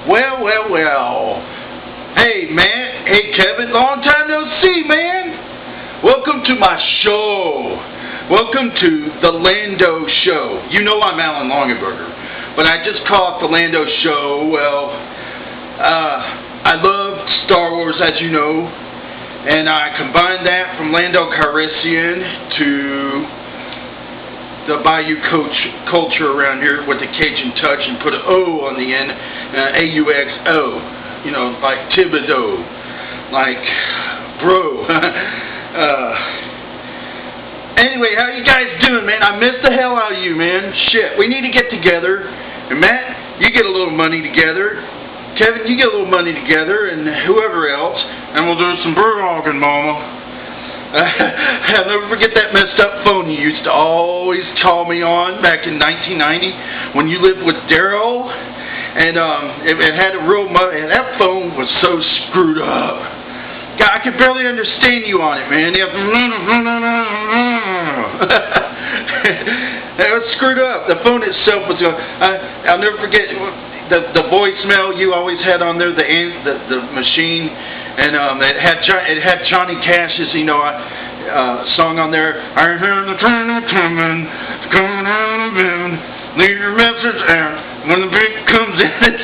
Well. Hey, man. Hey, Kevin. Long time no see, man. Welcome to my show. Welcome to the Landaux Show. You know I'm Alan Longenberger, but I just call it the Landaux Show. Well, I love Star Wars, as you know, and I combined that from Landau Calrissian to the Bayou culture around here with the Cajun touch and put an O on the end, A-U-X-O, you know, like Thibodeau, like bro. Anyway, how you guys doing, man? I miss the hell out of you, man. Shit, we need to get together. And Matt, you get a little money together. Kevin, you get a little money together, and whoever else, and we'll do some bird hogging, mama. I'll never forget that messed up phone you used to always call me on back in 1990 when you lived with Daryl, and it had a real that phone was so screwed up. God, I could barely understand you on it, man. It was screwed up. The phone itself was going. I'll never forget the voicemail you always had on there, the machine. And it had Johnny Cash's, song on there. I hear the train coming out of bed. Leave your message out when the beat comes in.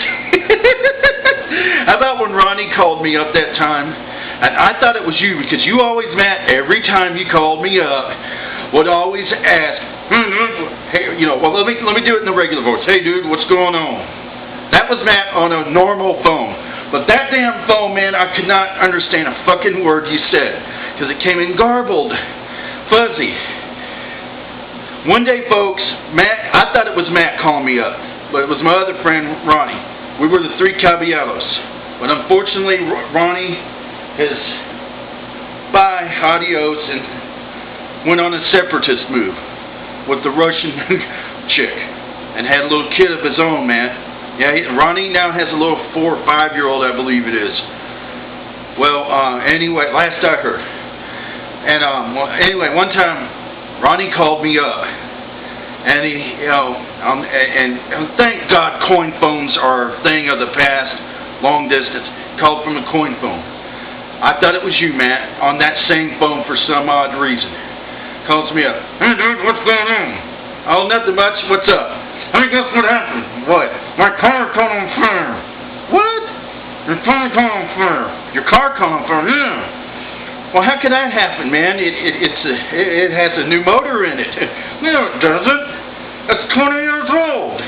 How about when Ronnie called me up that time? And I thought it was you because you always, Matt, every time you called me up, would always ask, hey, well, let me do it in the regular voice. Hey, dude, what's going on? That was Matt on a normal phone. But that damn phone, man, I could not understand a fucking word you said. Because it came in garbled, fuzzy. One day, folks, I thought it was Matt calling me up. But it was my other friend, Ronnie. We were the three caballeros. But unfortunately, Ronnie is bye, adios, and went on a separatist move with the Russian chick. And had a little kid of his own, man. Yeah, Ronnie now has a little 4 or 5-year-old, I believe it is. Well, anyway, last I heard. And, anyway, one time, Ronnie called me up. And he, and thank God coin phones are a thing of the past, long distance. Called from a coin phone. I thought it was you, Matt, on that same phone for some odd reason. Calls me up. Hey, dude, what's going on? Oh, nothing much. What's up? Hey, guess what happened? What? My car caught on fire. What? Your car caught on fire. Your car caught on fire? Yeah. Well, how could that happen, man? It has a new motor in it. No, it doesn't. It's 20 years old.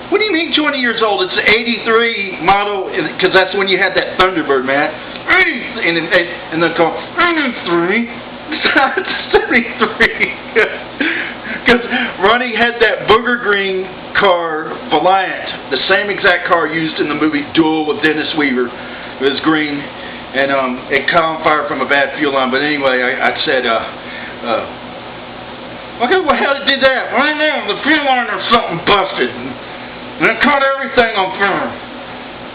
What do you mean 20 years old? It's an 83 model, because that's when you had that Thunderbird, man. And they call 83. It's 73. Because Ronnie had that booger green car, Valiant, the same exact car used in the movie Duel with Dennis Weaver. It was green, and it caught on fire from a bad fuel line. But anyway, I said, okay, well, how did it do that? Well, I know, the fuel line or something busted, and it caught everything on fire.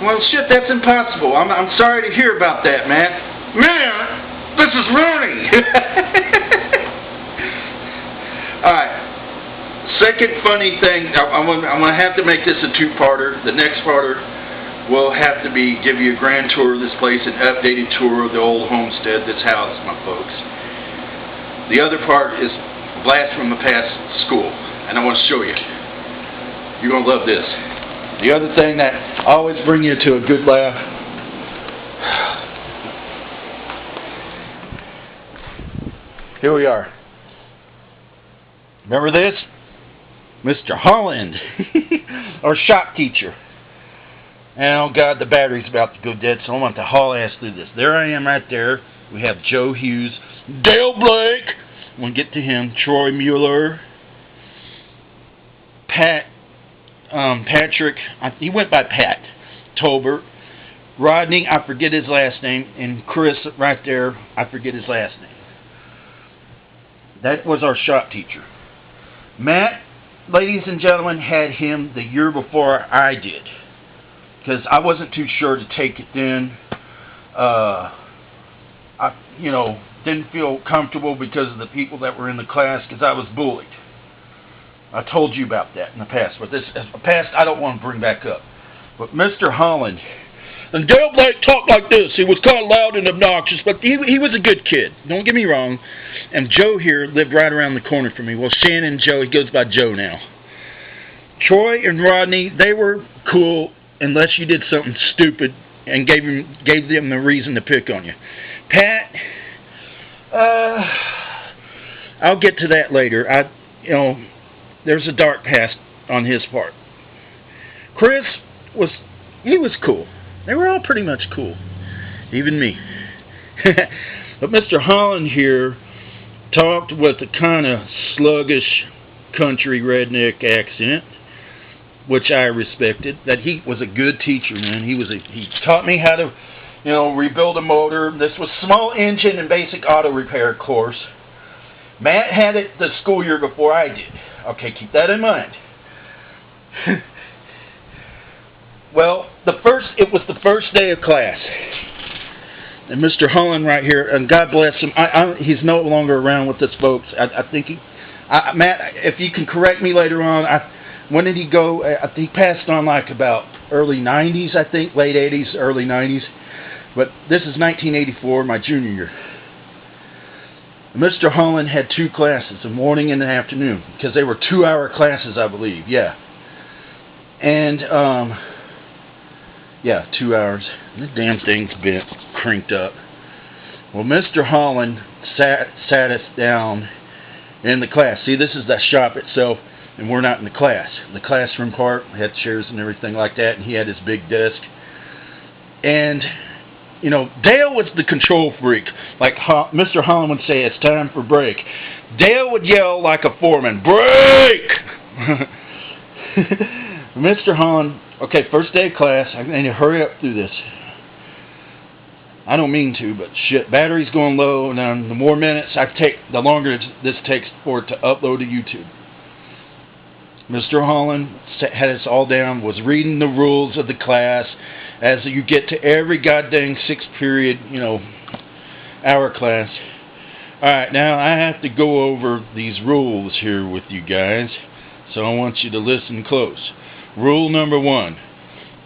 Well, shit, that's impossible. I'm sorry to hear about that, man. Man, this is Ronnie. Alright, second funny thing, I'm going to have to make this a two-parter. The next parter will have to be give you a grand tour of this place, an updated tour of the old homestead, this house, my folks. The other part is a blast from the past school, and I want to show you. You're going to love this. The other thing that always brings you to a good laugh. Here we are. Remember this? Mr. Holland, our shop teacher. And oh God, the battery's about to go dead, so I'm going to haul ass through this. There I am right there. We have Joe Hughes, Dale Blake, we'll get to him, Troy Mueller, Patrick, he went by Pat, Tolbert, Rodney, I forget his last name, and Chris right there, I forget his last name. That was our shop teacher. Matt, ladies and gentlemen, had him the year before I did. Because I wasn't too sure to take it then. I didn't feel comfortable because of the people that were in the class because I was bullied. I told you about that in the past. But this past I don't want to bring back up. But Mr. Holland, and Dale Blake talked like this. He was kind of loud and obnoxious, but he was a good kid. Don't get me wrong. And Joe here lived right around the corner from me. Well, Shannon and Joe, he goes by Joe now. Troy and Rodney, they were cool unless you did something stupid and gave them the reason to pick on you. Pat, I'll get to that later. There's a dark past on his part. Chris was cool. They were all pretty much cool, even me. But Mr. Holland here talked with a kind of sluggish country redneck accent, which I respected. That he was a good teacher, man. He taught me how to, rebuild a motor. This was small engine and basic auto repair course. Matt had it the school year before I did. Okay, keep that in mind. Well, it was the first day of class. And Mr. Holland right here, and God bless him, he's no longer around with us, folks. I think Matt, if you can correct me later on, when did he go? I think he passed on like about early 90s, I think, late 80s, early 90s. But this is 1984, my junior year. Mr. Holland had 2 classes, a morning and an afternoon, because they were 2-hour classes, I believe, yeah. And, 2 hours. The damn thing's been cranked up. Well, Mr. Holland sat us down in the class. See, this is the shop itself, and we're not in the class. The classroom part had chairs and everything like that, and he had his big desk. And, Dale was the control freak. Like Mr. Holland would say, it's time for break. Dale would yell like a foreman, break! Mr. Holland, okay, first day of class, I need to hurry up through this. I don't mean to, but shit, battery's going low, and the more minutes I take, the longer this takes for it to upload to YouTube. Mr. Holland had us all down, was reading the rules of the class as you get to every goddamn 6-period, hour class. Alright, now I have to go over these rules here with you guys, so I want you to listen close. Rule number 1,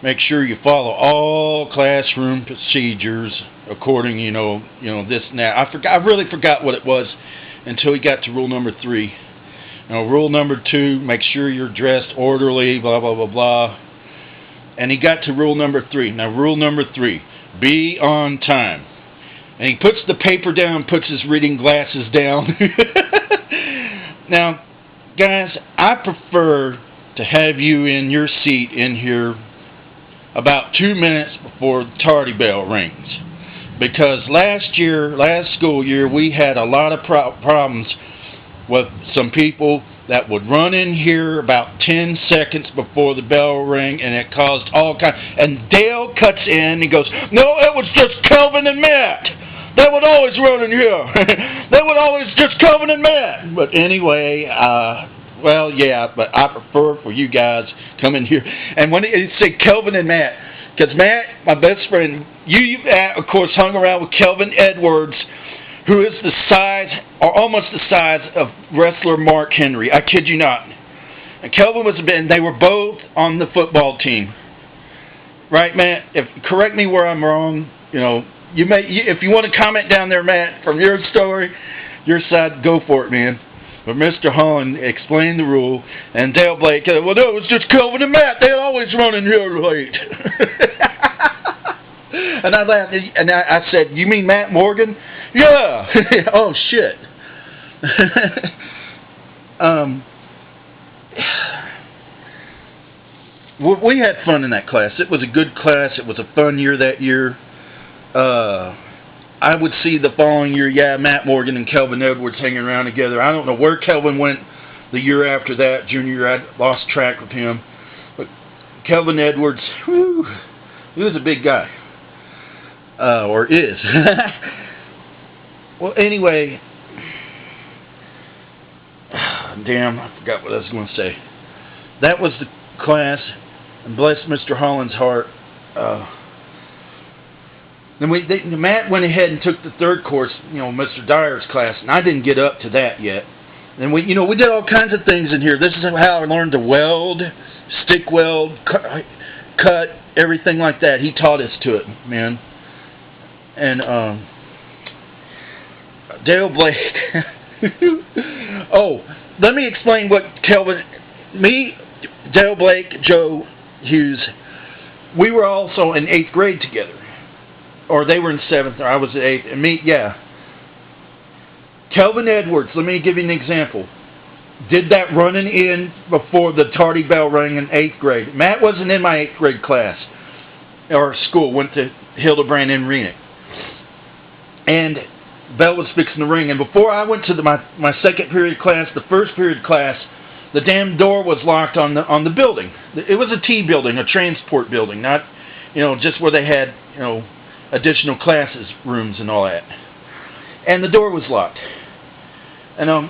make sure you follow all classroom procedures according, this and that. I really forgot what it was until we got to rule number 3. Rule number 2, make sure you're dressed orderly, blah, blah, blah, blah. And he got to rule number 3. Now, rule number 3, be on time. And he puts the paper down, puts his reading glasses down. Now, guys, I prefer to have you in your seat in here about 2 minutes before the tardy bell rings. Because last school year, we had a lot of problems with some people that would run in here about 10 seconds before the bell rang, and it caused all kinds. And Dale cuts in and goes, no, it was just Kelvin and Matt. They would always run in here. They would always just Kelvin and Matt. But anyway, well, yeah, but I prefer for you guys come in here. And when he said Kelvin and Matt, because Matt, my best friend, you of course hung around with Kelvin Edwards, who is the size, or almost the size, of wrestler Mark Henry. I kid you not. And Kelvin and they were both on the football team. Right, Matt? Correct me where I'm wrong. If you want to comment down there, Matt, from your story, your side, go for it, man. But Mr. Holland explained the rule, and Dale Blake said, well, no, it was just Kelvin and Matt. They always run in here late. And I laughed, and I said, you mean Matt Morgan? Yeah. Oh, shit. We had fun in that class. It was a good class. It was a fun year that year. I would see the following year, Matt Morgan and Kelvin Edwards hanging around together. I don't know where Kelvin went the year after that, junior year. I lost track of him. But Kelvin Edwards, whew, he was a big guy. Or is. Well, anyway, damn, I forgot what I was going to say. That was the class, and bless Mr. Holland's heart. Then Matt went ahead and took the third course, Mr. Dyer's class, and I didn't get up to that yet. And we did all kinds of things in here. This is how I learned to weld, stick weld, cut, everything like that. He taught us to it, man. And Dale Blake. Oh, let me explain what Kelvin, me, Dale Blake, Joe Hughes, we were also in 8th grade together. Or they were in 7th, or I was at 8th. And me, yeah. Kelvin Edwards, let me give you an example. Did that running in before the tardy bell rang in 8th grade. Matt wasn't in my 8th grade class or school. Went to Hildebrand in Reuniting. And bell was fixing to ring. And before I went to my 2nd period class, the 1st period class, the damn door was locked on the building. It was a T building, a transport building, not, just where they had, additional classes, rooms and all that. And the door was locked. And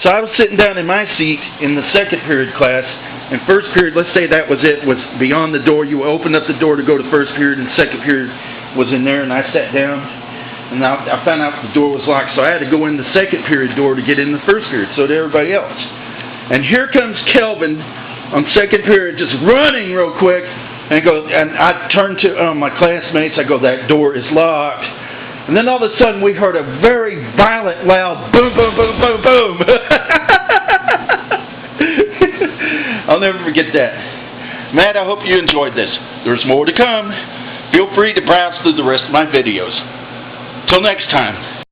so I was sitting down in my seat in the 2nd period class, and 1st period, let's say that was it, was beyond the door. You opened up the door to go to 1st period, and 2nd period was in there, and I sat down, and I found out the door was locked, so I had to go in the 2nd period door to get in the 1st period, so did everybody else. And here comes Kelvin on 2nd period, just running real quick, and I turned to my classmates, I go, that door is locked. And then all of a sudden we heard a very violent, loud boom, boom, boom, boom, boom. I'll never forget that. Matt, I hope you enjoyed this. There's more to come. Feel free to browse through the rest of my videos. Till next time.